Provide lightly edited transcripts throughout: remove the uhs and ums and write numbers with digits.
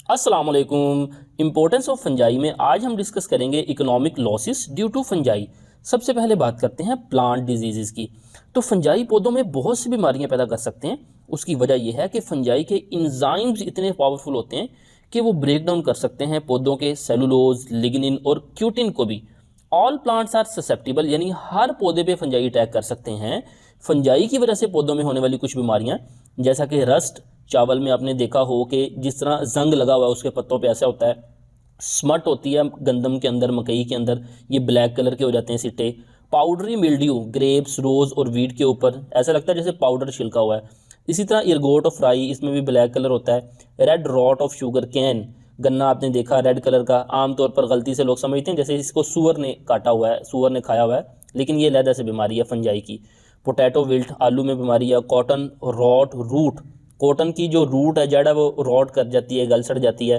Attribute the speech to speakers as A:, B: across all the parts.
A: अस्सलाम वालेकुम। Importance of fungi में आज हम डिस्कस करेंगे economic losses due to fungi. सबसे पहले बात करते हैं प्लांट डिजीज़ की। तो फंजाई पौधों में बहुत सी बीमारियां पैदा कर सकते हैं। उसकी वजह यह है कि फंजाई के इंजाइम्स इतने पावरफुल होते हैं कि वो ब्रेक डाउन कर सकते हैं पौधों के सेलुलोज, लिग्निन और क्यूटिन को भी। ऑल प्लांट्स आर ससेप्टिबल, यानी हर पौधे पे फंजाई अटैक कर सकते हैं। फंजाई की वजह से पौधों में होने वाली कुछ बीमारियां जैसा कि रस्ट, चावल में आपने देखा हो कि जिस तरह जंग लगा हुआ है उसके पत्तों पे ऐसा होता है। स्मट होती है गंदम के अंदर, मकई के अंदर, ये ब्लैक कलर के हो जाते हैं सिट्टे। पाउडरी मिल्ड्यू ग्रेप्स, रोज और वीट के ऊपर ऐसा लगता है जैसे पाउडर छिलका हुआ है। इसी तरह इरगोट ऑफ राई, इसमें भी ब्लैक कलर होता है। Red rot of sugar cane, गन्ना आपने देखा रेड कलर का, आमतौर पर गलती से लोग समझते हैं जैसे इसको सूअर ने काटा हुआ है, सूअर ने खाया हुआ है, लेकिन ये लहदा से बीमारी है फंजाई की। पोटैटो विल्ट, आलू में बीमारी है। कॉटन रॉट रूट, कॉटन की जो रूट है, जड़ है, वो रॉट कर जाती है, गल सड़ जाती है।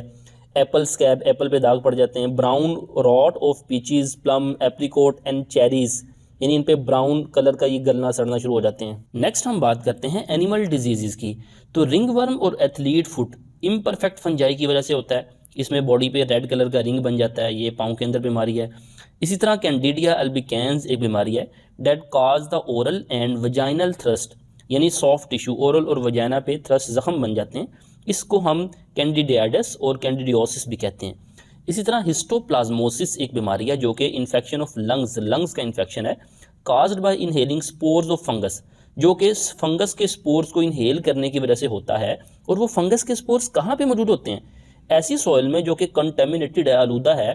A: एप्पल स्कैब, एप्पल पे दाग पड़ जाते हैं। Brown rot of peaches, plum, apricot and cherries, यानी इन पे ब्राउन कलर का ये गलना सड़ना शुरू हो जाते हैं। नेक्स्ट हम बात करते हैं एनिमल डिजीजेज की। तो रिंग वर्म और एथलीट फुट इम्परफेक्ट फंजाई की वजह से होता है। इसमें बॉडी पे रेड कलर का रिंग बन जाता है, ये पाँव के अंदर बीमारी है। इसी तरह कैंडिडिया अल्बिकेंस एक बीमारी है that cause the oral and vaginal thrust, यानी सॉफ्ट टिश्यू ओरल और वजाइना पे थ्रस्ट जख्म बन जाते हैं। इसको हम कैंडिडियाडस और कैंडिडियोसिस भी कहते हैं। इसी तरह हिस्टोप्लाज्मोसिस एक बीमारी है जो कि इन्फेक्शन ऑफ लंग्स का इन्फेक्शन है caused by inhaling spores of fungus, जो कि फंगस के स्पोर्स को इनहेल करने की वजह से होता है। और वो फंगस के स्पोर्स कहाँ पे मौजूद होते हैं? ऐसी सॉइल में जो कि कंटेमिनेटेड है, आलूदा है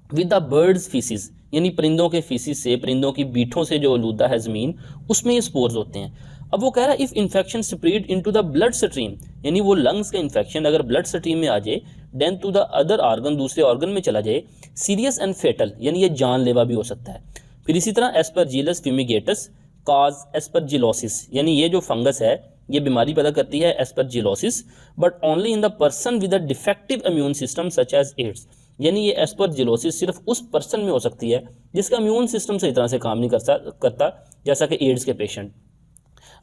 A: विद द बर्ड्स फीसिस, यानी परिंदों के फीसिस से, परिंदों की बीठों से जो आलूदा है ज़मीन, उसमें ये स्पोर्स होते हैं। अब वो कह रहा है if infection spread into the blood stream, यानी वो लंग्स का इन्फेक्शन अगर ब्लड स्ट्रीम में आ जाए, then to the other organ, दूसरे ऑर्गन में चला जाए, सीरियस एंड फेटल, यानी ये जानलेवा भी हो सकता है। फिर इसी तरह एस्परजिलस फ्यूमिगेटस काज एस्परजिलोसिस, यानी ये जो फंगस है ये बीमारी पैदा करती है aspergillosis, but only in the person with a defective immune system such as AIDS, यानी ये एस्परजिलोसिस सिर्फ उस पर्सन में हो सकती है जिसका इम्यून सिस्टम सही तरह से काम नहीं करता, जैसा कि एड्स के पेशेंट।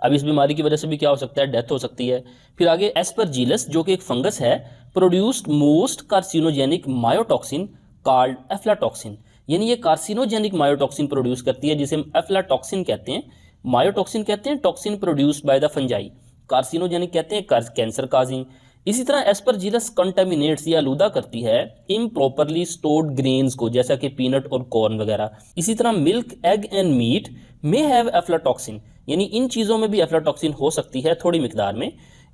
A: अब इस बीमारी की वजह से भी क्या हो सकता है? डेथ हो सकती है। फिर आगे एस्परजिलस जो कि एक फंगस है, produced most carcinogenic mycotoxin called aflatoxin, यानी ये कार्सिनोजेनिक मायोटॉक्सिन प्रोड्यूस करती है जिसे हम एफ्लाटॉक्सिन कहते हैं। मायोटॉक्सिन कहते हैं toxin produced by the fungi, carcinogenic कहते हैं कैंसर काजिंग। इसी तरह एस्परजिलस कंटेमिनेट्स, या आलूदा करती है इम्प्रॉपरली स्टोर्ड ग्रेन्स को, जैसा कि पीनट और कॉर्न वगैरह। इसी तरह milk, egg and meat may have aflatoxin, यानी इन चीज़ों में भी एफ्लाटॉक्सिन हो सकती है थोड़ी मिकदार में।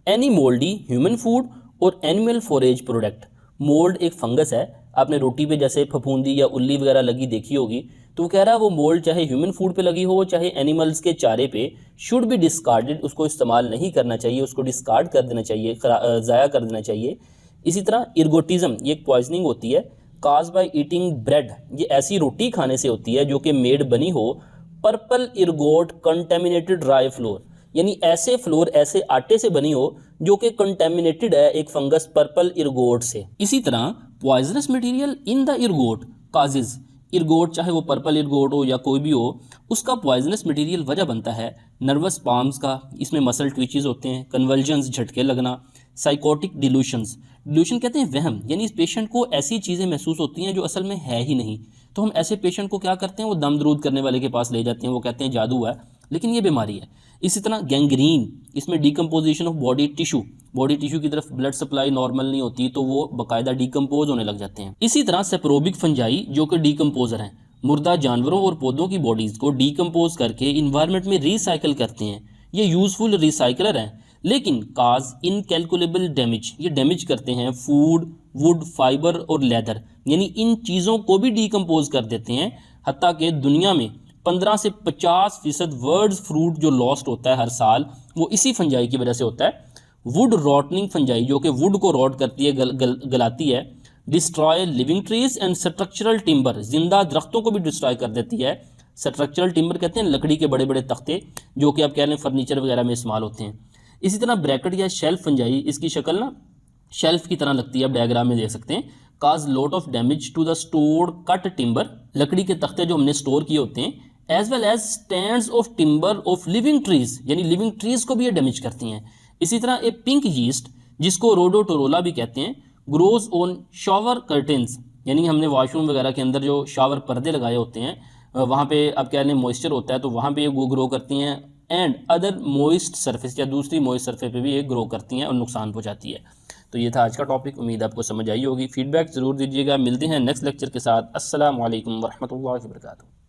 A: एनी मोल्डी ह्यूमन फूड और एनिमल फॉरेज प्रोडक्ट, मोल्ड एक फंगस है, आपने रोटी पे जैसे फफूंदी या उल्ली वगैरह लगी देखी होगी, तो वो कह रहा है वो मोल्ड चाहे ह्यूमन फूड पे लगी हो चाहे एनिमल्स के चारे पे, शुड बी डिस्कार्डेड, उसको इस्तेमाल नहीं करना चाहिए, उसको डिस्कार्ड कर देना चाहिए, ज़ाया कर देना चाहिए। इसी तरह इर्गोटिज्म, ये एक पॉइजनिंग होती है काज बाय ईटिंग ब्रेड, ये ऐसी रोटी खाने से होती है जो कि मेड बनी हो पर्पल इर्गोट कंटेमिनेटेड राई फ्लोर, यानी ऐसे फ्लोर, ऐसे आटे से बनी हो जो कि कंटेमिनेटेड है एक फंगस पर्पल इर्गोट से। इसी तरह poisonous material in the इर्गोट causes, इर्गोट चाहे वो पर्पल इर्गोट हो या कोई भी हो, उसका पॉइजनस मटेरियल वजह बनता है नर्वस पाम्स का, इसमें मसल ट्विचेस होते हैं, कन्वल्जन्स, झटके लगना, साइकोटिक डिल्यूशंस, डिल्यूशन कहते हैं वहम, यानी इस पेशेंट को ऐसी चीज़ें महसूस होती हैं जो असल में है ही नहीं। तो हम ऐसे पेशेंट को क्या करते हैं, वो दम दरूद करने वाले के पास ले जाते हैं, वो कहते हैं जादू है, लेकिन ये बीमारी है। इसी तरह गैंग्रीन, इसमें डिकम्पोजिशन ऑफ बॉडी टिश्यू की तरफ ब्लड सप्लाई नॉर्मल नहीं होती, तो वो बाकायदा डिकम्पोज होने लग जाते हैं। इसी तरह सेप्रोबिक फंजाई जो कि डिकम्पोजर हैं, मुर्दा जानवरों और पौधों की बॉडीज़ को डिकम्पोज करके इन्वायरमेंट में रिसाइकिल करते हैं। ये यूजफुल रिसाइकलर हैं, लेकिन काज इनकैलकुलेबल डैमेज, ये डैमेज करते हैं फूड, वुड, फाइबर और लेदर, यानी इन चीज़ों को भी डिकम्पोज कर देते हैं। हत्ता कि दुनिया में 15 से 50% वर्ड्स फ्रूट जो लॉस्ट होता है हर साल, वो इसी फंजाई की वजह से होता है। वुड रॉटनिंग फंजाई जो कि वुड को रॉट करती है, गलाती है। Destroy living trees and structural timber, जिंदा दरख्तों को भी डिस्ट्रॉय कर देती है। स्ट्रक्चरल टिम्बर कहते हैं लकड़ी के बड़े बड़े तख्ते जो कि आप कह रहे हैं फर्नीचर वगैरह में इस्तेमाल होते हैं। इसी तरह ब्रैकेट या शेल्फ फंजाई, इसकी शक्ल ना शेल्फ की तरह लगती है, आप डायग्राम में देख सकते हैं। Cause lot of damage to the stored cut timber, लकड़ी के तख्ते जो हमने स्टोर किए होते हैं, as well as stands of timber of living trees, यानी लिविंग ट्रीज को भी ये डैमेज करती हैं। इसी तरह ए पिंक यीस्ट जिसको रोडोटोरोला भी कहते हैं, ग्रोज ऑन शावर कर्टेंस, यानी हमने वॉशरूम वगैरह के अंदर जो शावर पर्दे लगाए होते हैं वहाँ पे अब क्या है मॉइस्चर होता है तो वहाँ पे वो ग्रो करती हैं, एंड अदर मॉइस्ट सरफेस या दूसरी मॉइस्ट सरफेस पे भी ये ग्रो करती हैं और नुकसान पहुँचाती है। तो ये था आज का टॉपिक, उम्मीद आपको समझ आई होगी। फीडबैक ज़रूर दीजिएगा। मिलते हैं नेक्स्ट लेक्चर के साथ। अस्सलाम वालेकुम वरहमतुल्लाहि वबरकातुहू।